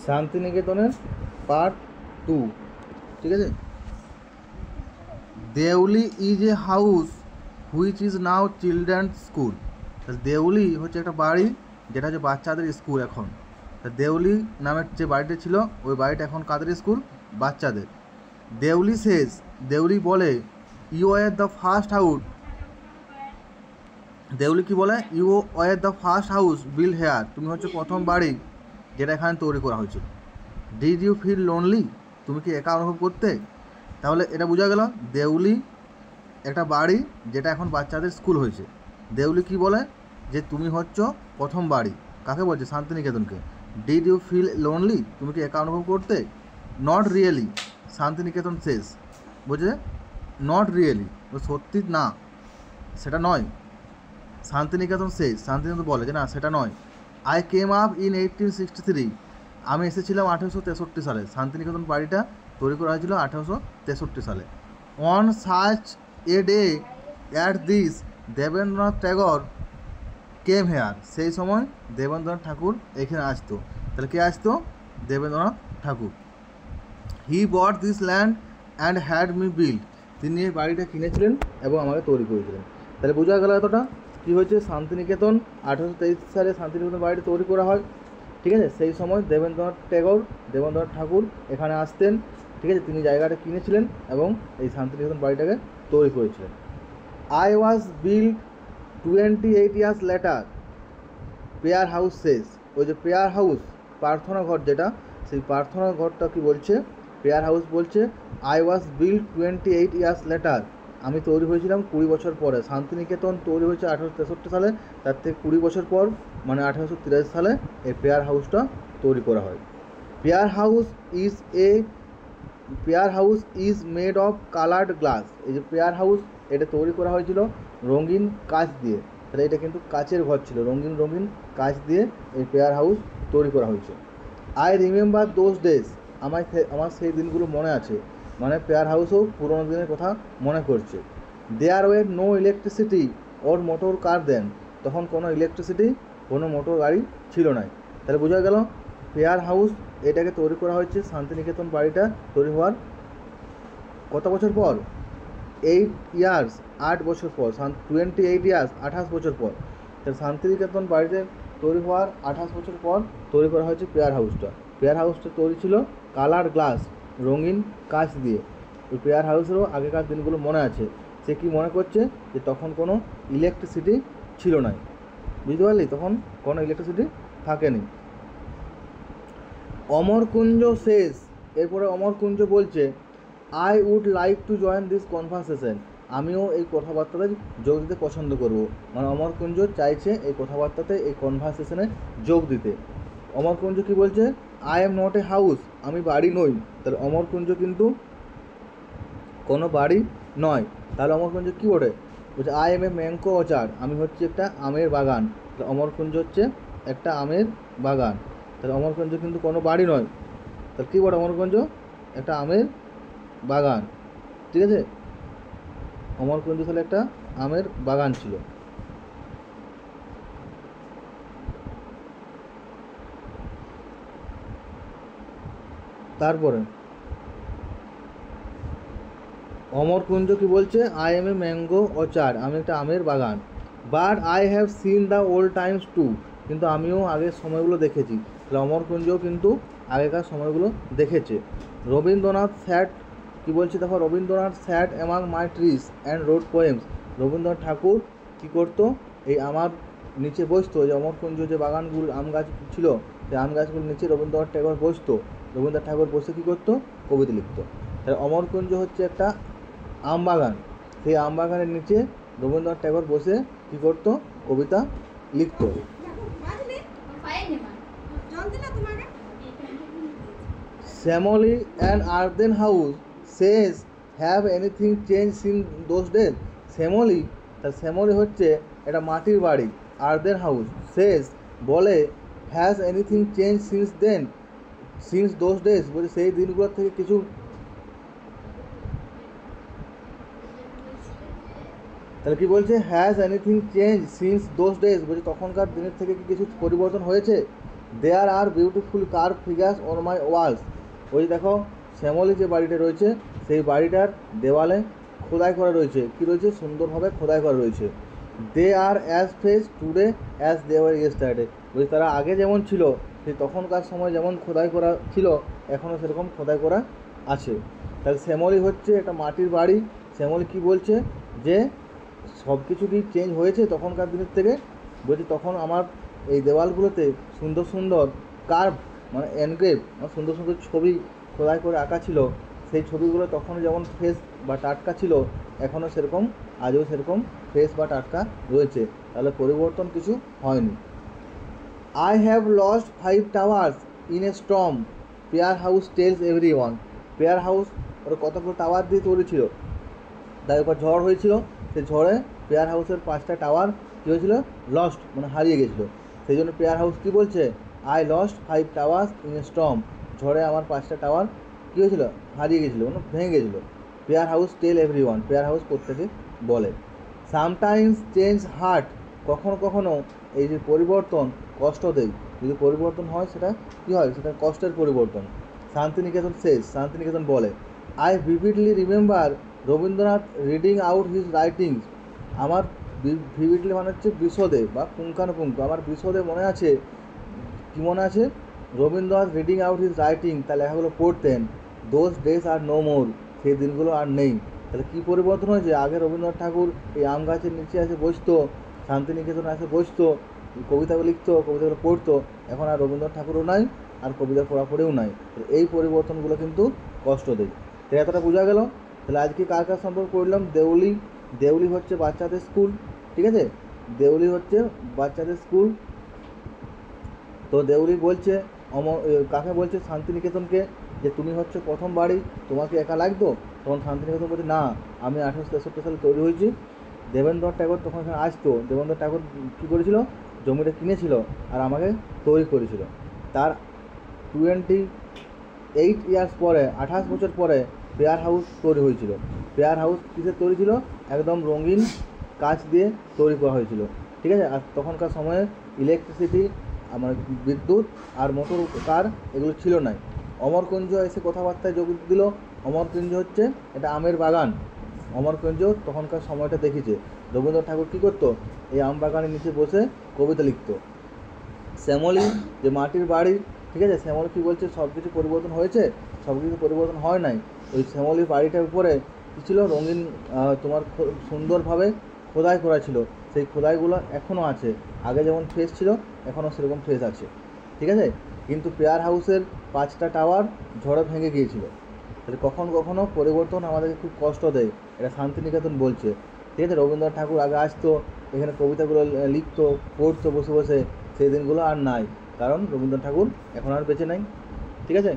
শান্তিনিকেতনের পার্ট 2। ঠিক আছে। Deuli is a house which is now children's school. Deuli হচ্ছে একটা বাড়ি যেটা হচ্ছে বাচ্চাদের স্কুল এখন। দেউলি নামের যে বাড়িটা ছিল ওই বাড়িটা এখন কাদের স্কুল? বাচ্চাদের। দেউলি শেষ, দেউলি বলে you are the first house. Deuli কি বলে? You are the first house build here. তুমি হচ্ছে প্রথম বাড়ি যেটা এখানে তৈরি করা হয়েছিল। Did you feel lonely? তুমি কি একা অনুভব করতে? তাহলে এটা বোঝা গেল দেউলি একটা বাড়ি যেটা এখন বাচ্চাদের স্কুল হয়েছে। দেউলি কি বলে? যে তুমি হচ্ছ প্রথম বাড়ি। কাকে বলছে? শান্তিনিকেতনকে। Did you feel lonely? তুমি কি একা অনুভব করতে? নট রিয়েলি, শান্তিনিকেতন শেষ। বুঝে? নট রিয়েলি, সত্যি না, সেটা নয়। শান্তিনিকেতন শেষ, শান্তিনিকেতন বলে যে না সেটা নয়। আই কেম আপ ইন 1863, আমি এসেছিলাম 1863 সালে। শান্তিনিকেতন বাড়িটা তৈরি করা হয়েছিল 1863 সালে। On such a day at this Debendranath Tagore came here, সেই সময় দেবেন্দ্রনাথ ঠাকুর এখানে আসতো। তাহলে কে আসতো? Debendranath Thakur. He bought this land and had me build, তিনি এই বাড়িটা কিনেছিলেন এবং আমাকে তৈরি করেছিলেন। তাহলে বোঝা গেল এতটা কী হয়েছে। শান্তিনিকেতন 1823 সালে শান্তিনিকেতন বাড়িটা তৈরি করা হয়। ঠিক আছে। সেই সময় দেবেন্দ্রনাথ ঠাকুর এখানে আসতেন। ঠিক আছে। তিনি জায়গাটা কিনেছিলেন এবং এই শান্তিনিকেতন বাড়িটাকে তৈরি করেছিলেন। I was build 28 years later, prayer house শেষ। ওই যে প্রেয়ার হাউস, প্রার্থনা ঘর যেটা, সেই প্রার্থনা ঘরটা কি বলছে? প্রেয়ার হাউস বলছে I was build 28 years later, আমি তৈরি হয়েছিলাম 20 বছর পরে। শান্তিনিকেতন তৈরি হয়েছে 1863 সালে, তার থেকে 20 বছর পর মানে 1883 সালে এই প্রেয়ার হাউসটা তৈরি করা হয়। Prayer house is made of coloured glass. এই যে প্রেয়ার হাউস, এটা তৈরি করা হয়েছিল রঙিন কাঁচ দিয়ে। তাহলে এটা কিন্তু কাচের ঘর ছিল, রঙিন কাঁচ দিয়ে এই প্রেয়ার হাউস তৈরি করা হয়েছে। আই রিমেম্বার দোজ ডেজ, আমার সেই দিনগুলো মনে আছে, মানে প্রেয়ার হাউসও পুরোনো দিনের কথা মনে করছে। There were no electricity or motor car then, তখন কোনো ইলেকট্রিসিটি, কোনো মোটর গাড়ি ছিল না। তাহলে বোঝা গেল প্রেয়ার হাউস এটাকে তৈরি করা হয়েছে শান্তিনিকেতন বাড়িটা তৈরি হওয়ার কত বছর পর? 8 ইয়ার্স, 8 বছর পর। 28 ইয়ার্স, 28 বছর পর। তাহলে শান্তিনিকেতন বাড়িতে তৈরি হওয়ার 28 বছর পর তৈরি করা হয়েছে প্রেয়ার হাউসটা। প্রেয়ার হাউসটা তৈরি ছিল কালার গ্লাস, রঙিন কাঁচ দিয়ে। ওই প্রেয়ার হাউসেরও আগেকার দিনগুলো মনে আছে। সে কি মনে করছে? যে তখন কোনো ইলেকট্রিসিটি ছিল না। বুঝতে পারলি? তখন কোনো ইলেকট্রিসিটি থাকেনি। অমরকুঞ্জ শেষ, এরপরে অমরকুঞ্জ বলছে I would like to join this conversation, আমিও এই কথাবার্তাতে যোগ দিতে পছন্দ করব। মানে অমরকুঞ্জ চাইছে এই কথাবার্তাতে, এই কনভারসেশনে যোগ দিতে। অমরকুঞ্জ কি বলছে? I am not a house, আমি বাড়ি নই। তাহলে অমরকুঞ্জ কিন্তু কোনো বাড়ি নয়। তাহলে অমরকুঞ্জ কী বলে? বলছে I am a mango orchard, আমি হচ্ছে একটা আমের বাগান। তাহলে অমরকুঞ্জ হচ্ছে একটা আমের বাগান। তাহলে অমরকুঞ্জ কিন্তু কোনো বাড়ি নয়। তাহলে কী বলে? অমরকুঞ্জ একটা আমের বাগান। ঠিক আছে। অমরকুঞ্জ তাহলে একটা আমের বাগান ছিল। তারপরে অমরকুঞ্জ কি বলছে? I am a mango orchard, আমি একটা আমের বাগান। But I have seen the old times too, কিন্তু আমিও আগের সময়গুলো দেখেছি। তাহলে অমরকুঞ্জও কিন্তু আগেকার সময়গুলো দেখেছে। রবীন্দ্রনাথ স্যাট, কী বলছে দেখো, Rabindranath sat among my trees and wrote poems, Rabindranath Thakur কী করতো? এই আমার নিচে বসতো। যে অমরকুঞ্জ যে বাগানগুলো আম গাছ ছিল, সেই আম গাছগুলোর নিচে রবীন্দ্রনাথ ঠাকুর বসতো। রবীন্দ্রনাথ ঠাকুর বসে কী করতো? কবিতা লিখতো। তাহলে অমরকুঞ্জ হচ্ছে একটা আম বাগান, সেই আম বাগানের নিচে রবীন্দ্রনাথ ঠাকুর বসে কী করতো? কবিতা লিখতো। Shyamali and earthen house says have anything change in those days. Shyamali, তার শ্যামলি হচ্ছে একটা মাটির বাড়ি। আর্দেন হাউস সেজ বলে has anything change since those days, বলে সেই দিনগুলোর থেকে কিছু, তাহলে কী বলছে? Has anything change since those days, বলছে তখনকার দিনের থেকে কি কিছু পরিবর্তন হয়েছে? There are beautiful carved figures on my walls. ওই দেখো শ্যামলী যে বাড়িটা রয়েছে সেই বাড়িটার দেওয়ালে খোদাই করা রয়েছে, কী রয়েছে, সুন্দরভাবে খোদাই করা রয়েছে। They are as fresh today as they were yesterday. বলছি তারা আগে যেমন ছিল সেই তখনকার সময় যেমন খোদাই করা ছিল এখনও সেরকম খোদাই করা আছে। তাহলে শ্যামলী হচ্ছে একটা মাটির বাড়ি। শ্যামলী কী বলছে যে সব কিছু কি চেঞ্জ হয়েছে তখনকার দিনের থেকে? বলছি তখন আমার এই দেওয়ালগুলোতে সুন্দর সুন্দর কার্ভ মানে এনগ্রেভ সুন্দর সুন্দর ছবি খোদাই করে আঁকা ছিল, সেই ছবিগুলো তখন যেমন ফ্রেশ বা টাটকা ছিল এখনও সেরকম আজও সেরকম ফ্রেশ বা টাটকা রয়েছে। তাহলে পরিবর্তন কিছু হয়নি। I have lost 5 towers in a storm, pear house tells every one. Pear house ওর কতগুলো টাওয়ার দিয়ে তৈরি ছিল, তাই ওপর ঝড় হয়েছিল, সেই ঝড়ে পেয়ার হাউসের 5টা টাওয়ার কী হয়েছিল, লস্ট মানে হারিয়ে গেছিলো। সেই জন্য পেয়ার হাউস কী বলছে, I lost 5 towers in a Sturm, ঝড়ে আমার 5টা টাওয়ার কী হয়েছিল, হারিয়ে গেছিলো মানে ভেঙে গেছিলো। পেয়ার হাউস টেল এভরি ওয়ান, পেয়ার হাউস প্রত্যেকে বলে। সামটাইমস চেঞ্জ হার্ট, কখনো কখনো এই যে পরিবর্তন কষ্ট দেয়, যদি পরিবর্তন হয় সেটা কী হয়, সেটা কষ্টের পরিবর্তন। শান্তিনিকেতন শেষ, শান্তিনিকেতন বলে। I vividly remember Rabindranath reading out his writings, আমার ভিভিডলি মানে হচ্ছে বিশদে বা পুঙ্খানুপুঙ্খ, আমার বিশদে মনে আছে, কী মনে আছে, Rabindranath reading out his writing, তার লেখাগুলো পড়তেন। Those days are no more, সেই দিনগুলো আর নেই। তাহলে কী পরিবর্তন হয়েছে, আগে রবীন্দ্রনাথ ঠাকুর এই আম গাছের নিচে এসে বসতো, শান্তিনিকেতনে এসে বসতো, কবিতাগুলো লিখতো, কবিতাগুলো পড়তো, এখন আর রবীন্দ্রনাথ ঠাকুরও নাই আর কবিতা পড়াপড়েও নাই। এই পরিবর্তনগুলো কিন্তু কষ্ট দেয়। তো এতটা বোঝা গেল। তাহলে আজকে কার কার সম্পর্কে পড়লাম, দেউলি। দেউলি হচ্ছে বাচ্চাদের স্কুল, ঠিক আছে, দেউলি হচ্ছে বাচ্চাদের স্কুল। তো দেউলি বলছে কাকে বলছে, শান্তিনিকেতনকে, যে তুমি হচ্ছে প্রথম বাড়ি, তোমাকে একা লাগতো? তখন শান্তিনিকেতন বলছে না, আমি 1863 সালে তৈরি হয়েছি। দেবেন্দ্রনাথ ঠাকুর তখন এখানে আসতো, দেবেন্দ্রনাথ ঠাকুর কী করেছিল, জমিটা কিনেছিল আর আমাকে তৈরি করেছিল। তার 28 ইয়ার্স পরে, 28 বছর পরে পেয়ার হাউস তৈরি হয়েছিল। পেয়ার হাউস কিসের তৈরি ছিল, একদম রঙিন কাঁচ দিয়ে তৈরি করা হয়েছিল, ঠিক আছে। আর তখনকার সময়ে ইলেকট্রিসিটি আমার বিদ্যুৎ আর মোটর কার এগুলো ছিল না। অমরকুঞ্জ এসে কথাবার্তায় যোগ দিল। অমরকুঞ্জ হচ্ছে এটা আমের বাগান। অমরকুঞ্জ তখনকার সময়টা দেখেছে। রবীন্দ্রনাথ ঠাকুর কী করতো, এই আম বাগানের নিচে বসে কবিতা লিখতো। শ্যামলী যে মাটির বাড়ি, ঠিক আছে, শ্যামলী কী বলছে, সব কিছু পরিবর্তন হয়েছে, সব কিছু পরিবর্তন হয় নাই। ওই শ্যামলীর বাড়িটার উপরে কী ছিল, রঙিন তোমার সুন্দরভাবে খোদাই করা ছিল, সেই খোদাইগুলো এখনও আছে, আগে যেমন ফ্রেশ ছিল এখনও সেরকম ফ্রেশ আছে, ঠিক আছে। কিন্তু পেয়ার হাউসের 5টা টাওয়ার ঝড়ে ভেঙে গিয়েছিল। তাহলে কখনো কখনো পরিবর্তন আমাদেরকে খুব কষ্ট দেয়, এটা শান্তিনিকেতন বলছে, ঠিক আছে। রবীন্দ্রনাথ ঠাকুর আগে আসতো, এখানে কবিতাগুলো লিখতো, পড়তো বসে বসে, সেই দিনগুলো আর নাই, কারণ রবীন্দ্রনাথ ঠাকুর এখন আর বেঁচে নাই, ঠিক আছে।